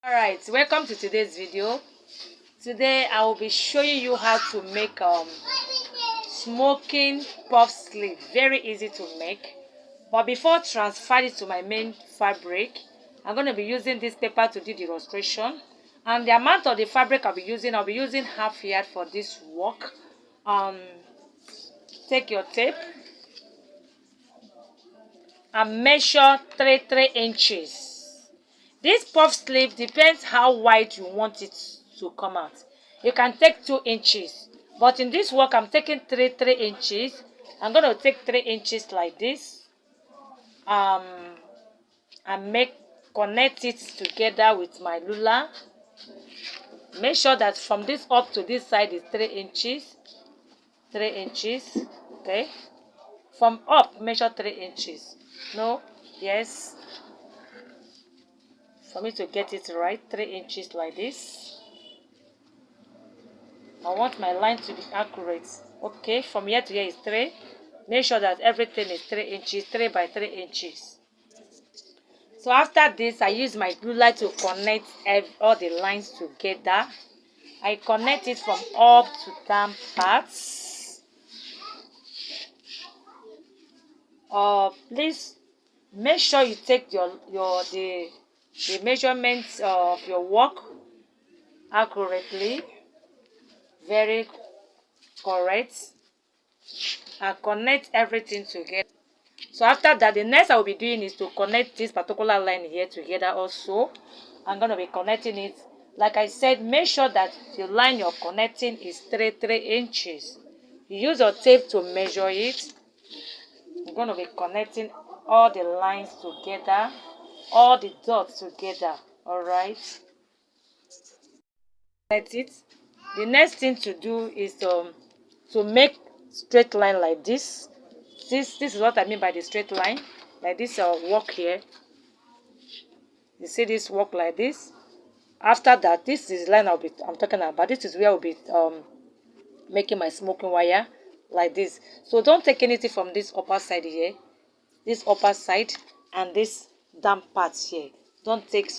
Alright, welcome to today's video. Today I will be showing you how to make smoking puff sleeve. Very easy to make. But before transfer it to my main fabric, I'm going to be using this paper to do the illustration. And the amount of the fabric I'll be using half yard for this work. Take your tape and measure 3 inches. This puff sleeve depends how wide you want it to come out. You can take 2 inches, but in this work I'm taking 3 inches. I'm going to take 3 inches like this, and connect it together with my ruler. Make sure that from this up to this side is 3 inches. 3 inches, okay. From up, measure 3 inches. No, yes. For me to get it right, 3 inches like this. I want my line to be accurate. Okay, from here to here is 3. Make sure that everything is 3 inches, 3 by 3 inches. So after this, I use my ruler to connect all the lines together. I connect it from up to down parts. Please make sure you take the measurements of your work accurately, very correct, and connect everything together. So after that, the next I will be doing is to connect this particular line here together also. I'm going to be connecting it. Like I said, make sure that the line you're connecting is 3 inches. You use your tape to measure it. I'm going to be connecting all the lines together, all the dots together. Alright. Connect it. The next thing to do is to make straight line like this. This is what I mean by the straight line. Like this walk here. You see this walk like this. After that, this is the line I'm talking about. This is where I'll be making my smoking wire like this. So don't take anything from this upper side here, this upper side, and this down part here. Don't take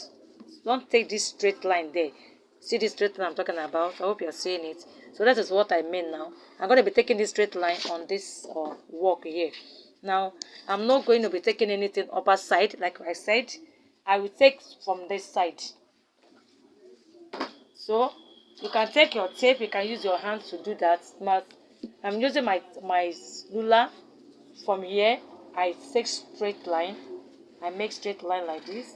this straight line there. See this straight line I'm talking about? I hope you're seeing it. So that is what I mean now. I'm going to be taking this straight line on this walk here. Now, I'm not going to be taking anything upper side. Like I said, I will take from this side. So, you can take your tape. You can use your hand to do that. I'm using my ruler. From here, I take straight line. I make straight line like this.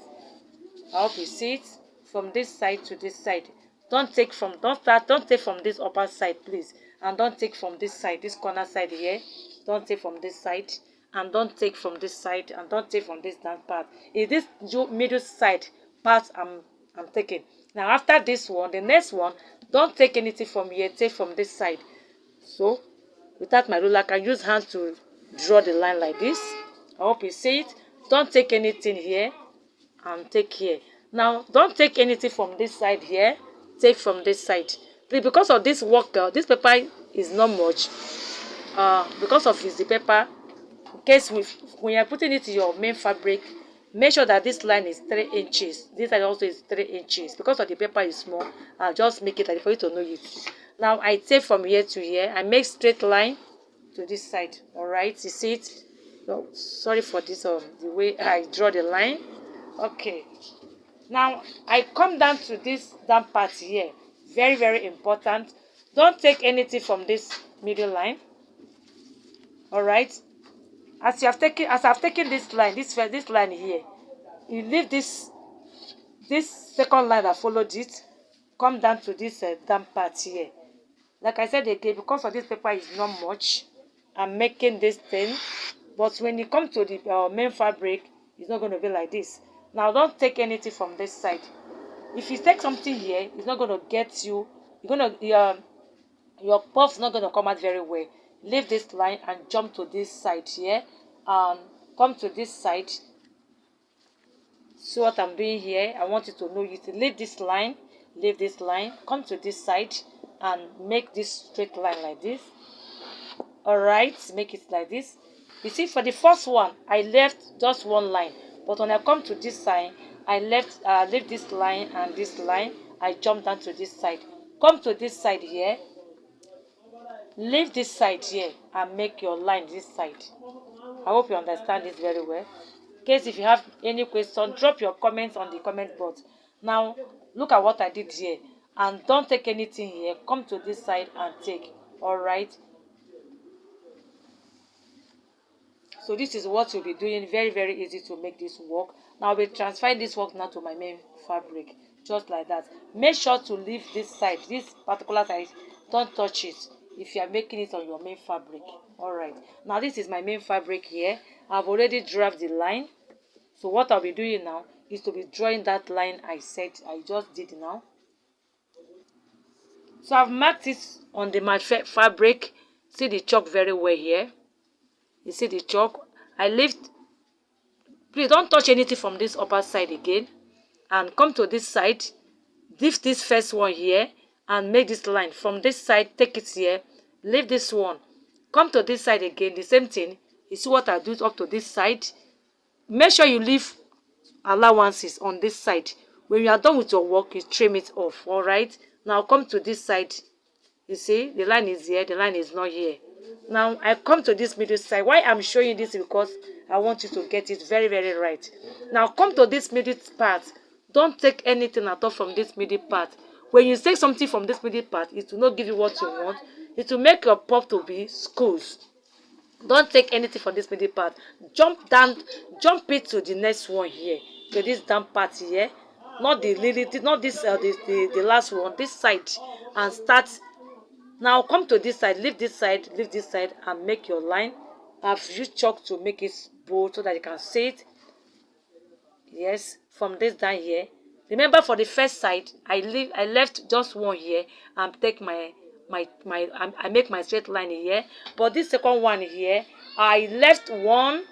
I hope you see it. From this side to this side. Don't take from this upper side, please. And don't take from this side, this corner side here. Don't take from this side. And don't take from this side. And don't take from this down part. It's this middle side part I'm taking. Now after this one, the next one, don't take anything from here. Take from this side. So, without my ruler, I can use hand to draw the line like this. I hope you see it. Don't take anything here and take here. Now, don't take anything from this side here. Take from this side. Please, because of this work, this paper is not much. Because of the paper, in case when you're putting it in your main fabric, make sure that this line is 3 inches. This side also is 3 inches. Because of the paper is small, I'll just make it for you to know it. Now, I take from here to here. I make straight line to this side. Alright, you see it? Oh, sorry for this, the way I draw the line. Okay. Now, I come down to this down part here. Very, very important. Don't take anything from this middle line. Alright. As I've taken this line, this line here, you leave this second line that followed it. Come down to this down part here. Like I said again, because of this paper is not much, I'm making this thing. But when you come to the main fabric, it's not going to be like this. Now, don't take anything from this side. If you take something here, it's not going to get you. Your puff's not going to come out very well. Leave this line and jump to this side here. Come to this side. See what I'm doing here? I want you to know you to leave this line. Come to this side and make this straight line like this. Alright, make it like this. You see, for the first one, I left just one line. But when I come to this side, I leave this line and this line. I jump down to this side. Come to this side here. Leave this side here and make your line this side. I hope you understand this very well. In case if you have any question, drop your comments on the comment box. Now, look at what I did here. And don't take anything here. Come to this side and take. Alright. So this is what you'll be doing. Very, very easy to make this work. Now I'll be transferring this work now to my main fabric. Just like that. Make sure to leave this side. This particular side. Don't touch it if you are making it on your main fabric. Alright. Now this is my main fabric here. I've already drawn the line. So what I'll be doing now is to be drawing that line I just did now. So I've marked it on my fabric. See the chalk very well here. You see the chalk. I lift. Please don't touch anything from this upper side again. And come to this side. Lift this first one here. And make this line. From this side, take it here. Leave this one. Come to this side again. The same thing. You see what I do up to this side. Make sure you leave allowances on this side. When you are done with your work, you trim it off. Alright. Now come to this side. You see, the line is here. The line is not here. Now I come to this middle side. Why I'm showing this is because I want you to get it very, very right. Now come to this middle part. Don't take anything at all from this middle part. When you take something from this middle part, it will not give you what you want. It will make your puff to be squoze. Don't take anything from this middle part. Jump down, jump it to the next one here. To this down part here. Not the the last one. This side, and start. Now come to this side, leave this side, and make your line. I've used chalk to make it bold so that you can see it. Yes, from this down here. Remember, for the first side, I left just one here and take I make my straight line here. But this second one here, I left 1,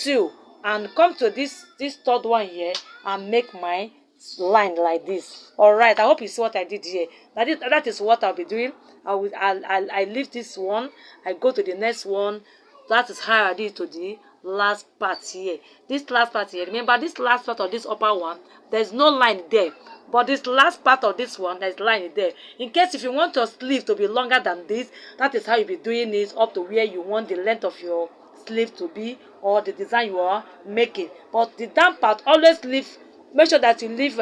2, and come to this third one here and make my line like this. Alright, I hope you see what I did here. That is what I'll be doing. I leave this one, I go to the next one. That is how I did to the last part here. This last part here, remember this last part of this upper one, there's no line there. But this last part of this one, there's line there. In case if you want your sleeve to be longer than this, that is how you'll be doing it up to where you want the length of your sleeve to be, or the design you are making. But the down part, always leave, make sure that you leave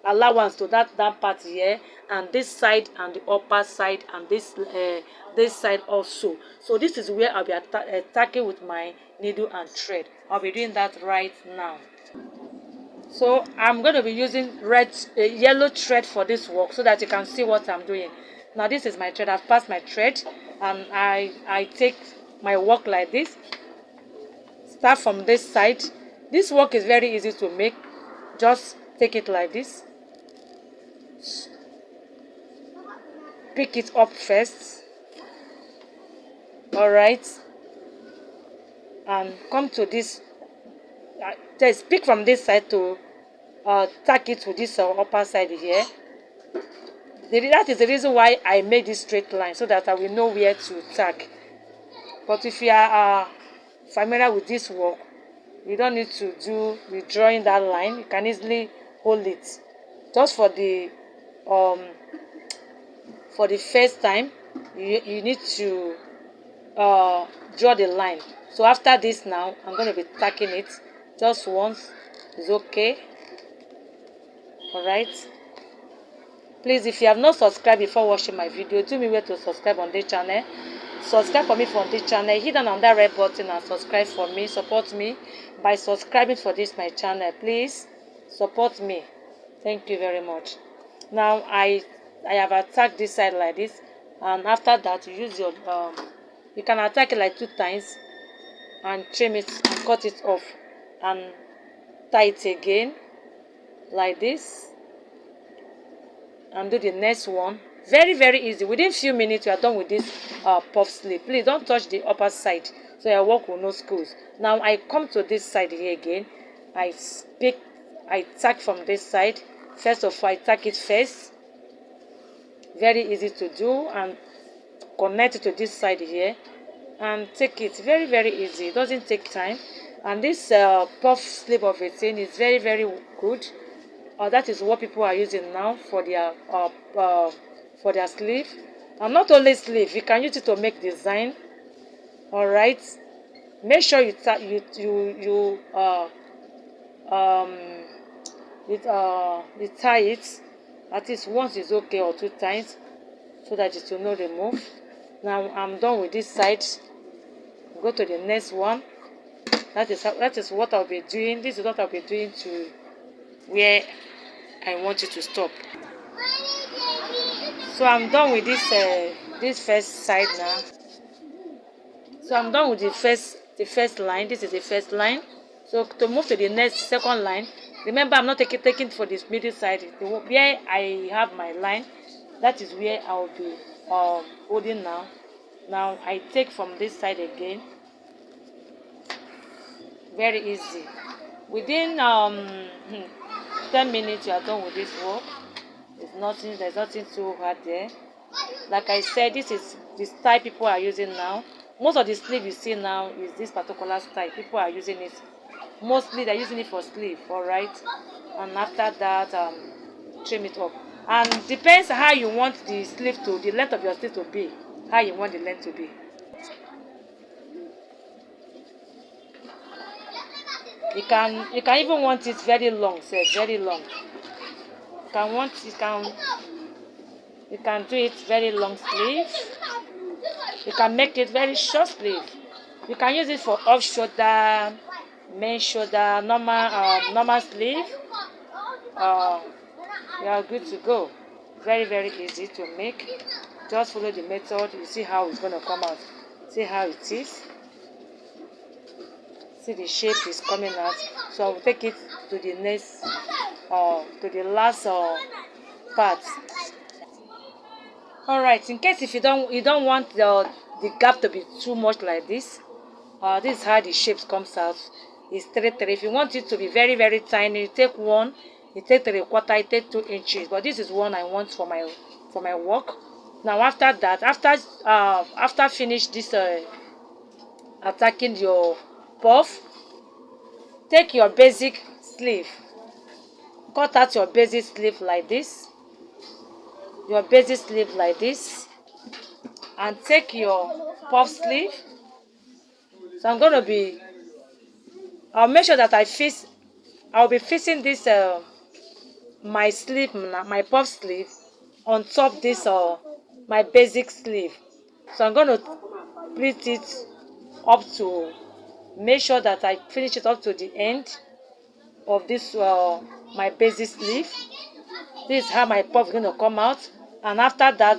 allowance to that down part here, and this side and the upper side, and this side also. So this is where I'll be attacking with my needle and thread. I'll be doing that right now. So I'm going to be using yellow thread for this work so that you can see what I'm doing. Now this is my thread. I've passed my thread, and I take my work like this. Start from this side. This work is very easy to make. Just take it like this. Pick it up first. Alright. And come to this. Just pick from this side to tack it to this upper side here. That is the reason why I made this straight line, so that I will know where to tack. But if you are familiar with this work, you don't need to do redrawing that line. You can easily hold it. Just for the first time, you need to draw the line. So after this now, I'm going to be tacking it just once. It's okay. Alright. Please, if you have not subscribed before watching my video, do me well to subscribe on this channel. Subscribe for me from this channel. Hit on that red button and subscribe for me. Support me by subscribing for this my channel. Please support me. Thank you very much. Now I have attacked this side like this, and after that you use your you can attack it like 2 times and trim it and cut it off and tie it again like this, and do the next one. Very, very easy. Within few minutes you are done with this puff sleeve. Please don't touch the upper side so your work will not squeeze. Now I come to this side here again. I tack from this side. First of all, I tack it first. Very easy to do, and connect it to this side here and take it. Very, very easy. It doesn't take time, and this puff sleeve of a thing is very, very good. that is what people are using now for their sleeve. And not only sleeve, you can use it to make design. All right, make sure you um you tie it at least once is okay, or 2 times, so that it will not remove. Now I'm done with this side. Go to the next one. That is what I'll be doing. This is what I'll be doing to where I want it to stop. So I'm done with this first side now. So I'm done with the first line. This is the first line. So to move to the next second line, remember I'm not taking for this middle side. Where I have my line, that is where I'll be holding now. Now I take from this side again. Very easy. Within 10 minutes you are done with this work. There's nothing too hard there. Like I said, this is the style people are using now. Most of the sleeve you see now is this particular style. People are using it. Mostly they're using it for sleeve, alright? And after that, trim it up. And depends how you want the sleeve to, the length of your sleeve to be. How you want the length to be. You can even want it very long, say very long. You can do it very long sleeve. You can make it very short sleeve. You can use it for off shoulder, main shoulder, normal sleeve. You are good to go. Very, very easy to make. Just follow the method. You see how it's going to come out. See how it is. See the shape is coming out. So I will take it to the next, to the last part. Alright, in case if you don't want the gap to be too much like this, this is how the shapes comes out. It's 3. If you want it to be very, very tiny, you take 1, you take 3/4, you take 2 inches. But this is one I want for my work. Now after that, after finish this attacking your puff, take your basic sleeve, cut out your basic sleeve like this, and take your puff sleeve. So I'll make sure that I'll be fixing this my sleeve, my puff sleeve, on top this my basic sleeve. So I'm going to pleat it up to, make sure that I finish it up to the end of this my basic sleeve. This is how my puff is going to come out. And after that,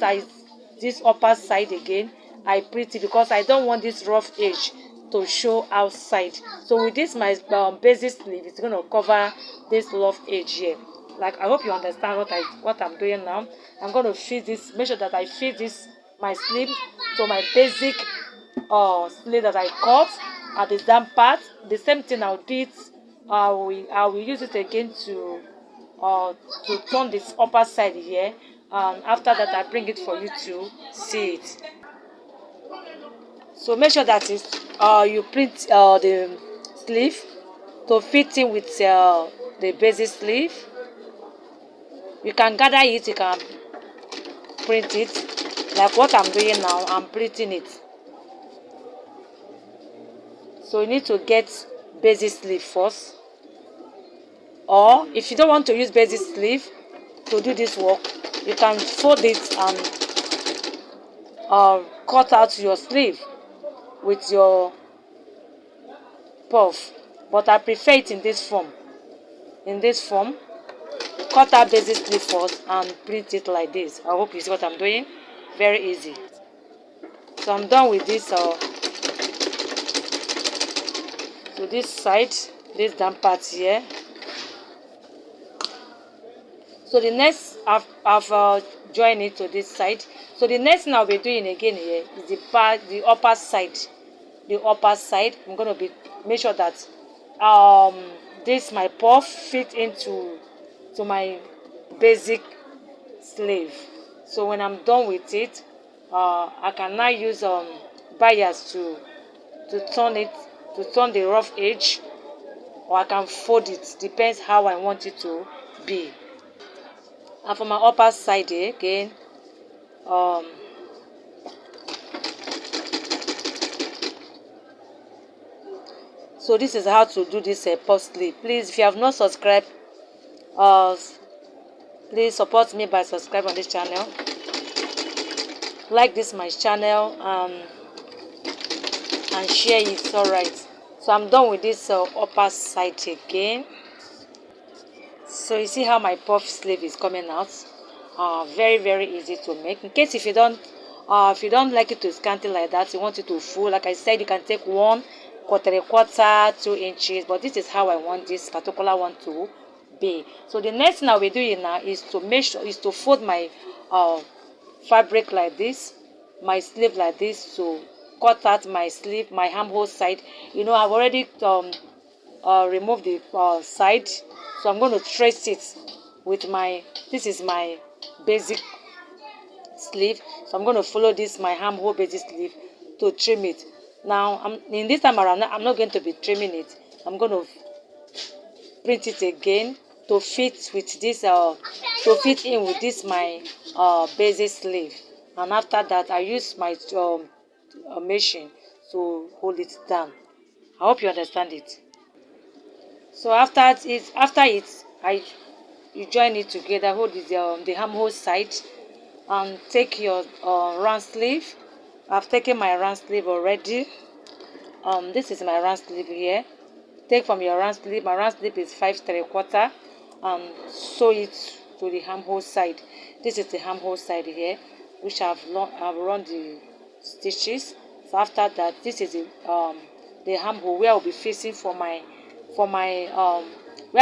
this upper side again, I pleat it because I don't want this rough edge to show outside. So with this my basic sleeve, it's going to cover this rough edge here. Like, I hope you understand what I'm doing now. I'm going to fit this, make sure that I fit this my sleeve to my basic sleeve that I cut at the down part. The same thing I'll do it. I will use it again to turn this upper side here. And after that, I bring it for you to see it. So make sure that you print the sleeve to fit in with the basic sleeve. You can gather it, you can print it. Like what I'm doing now, I'm printing it. So you need to get basic sleeve first. Or if you don't want to use basic sleeve to do this work, you can fold it and cut out your sleeve with your puff. But I prefer it in this form. Cut out basic sleeve first and print it like this. I hope you see what I'm doing. Very easy. So I'm done with this. So this side, this down part here. So the next, I've joined it to this side. So the next thing I'll be doing again here is the upper side. The upper side, I'm gonna make sure that this my puff fit into my basic sleeve. So when I'm done with it, I can now use bias to turn the rough edge, or I can fold it. Depends how I want it to be. And for my upper side again, so this is how to do this puff sleeve. Please, if you have not subscribed, please support me by subscribing on this channel. Like this my channel and share it. Alright, so I'm done with this upper side again. So you see how my puff sleeve is coming out. Very, very easy to make. In case if you don't like it to scanty like that, you want it to full, like I said, you can take 1 4 2 inches, but this is how I want this particular one to be. So the next thing I will do now is to fold my fabric like this, my sleeve like this, to cut out my sleeve, my armhole side. You know, I've already removed the side, so I'm going to trace it with this is my basic sleeve, so I'm going to follow this my armhole basic sleeve to trim it. Now in this time around, I'm not going to be trimming it. I'm going to print it again to fit with this to fit in with this my basic sleeve, and after that I use my machine to hold it down. I hope you understand it. So after you join it together, hold it the armhole side, and take your round sleeve. I've taken my round sleeve already. This is my round sleeve here. Take from your round sleeve. My round sleeve is 5 3/4, and sew it to the armhole side. This is the armhole side here, which I've run the stitches. So after that, this is the armhole where I'll be facing where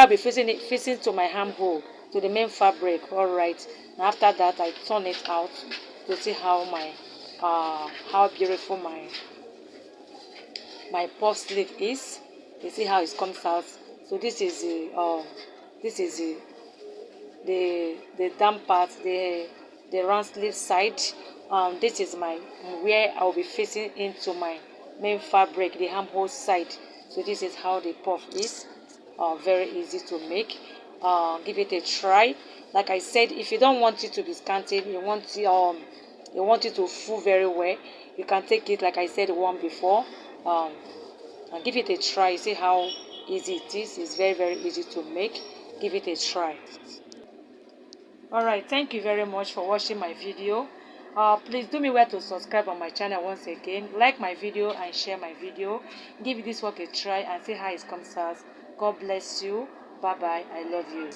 I'll be facing to my armhole, to the main fabric. Alright. And after that, I turn it out to see how how beautiful my puff sleeve is. You see how it comes out. So this is the damp part, the round sleeve side. This is where I'll be facing into my main fabric, the armhole side. So this is how the puff is. Very easy to make. Give it a try. Like I said, if you don't want it to be scanty, you want it to full very well, you can take it, like I said one before, and give it a try. See how easy it is. It's very, very easy to make. Give it a try. Alright, thank you very much for watching my video. Please do me well to subscribe on my channel once again. Like my video and share my video. Give this work a try and see how it comes out. God bless you. Bye bye. I love you.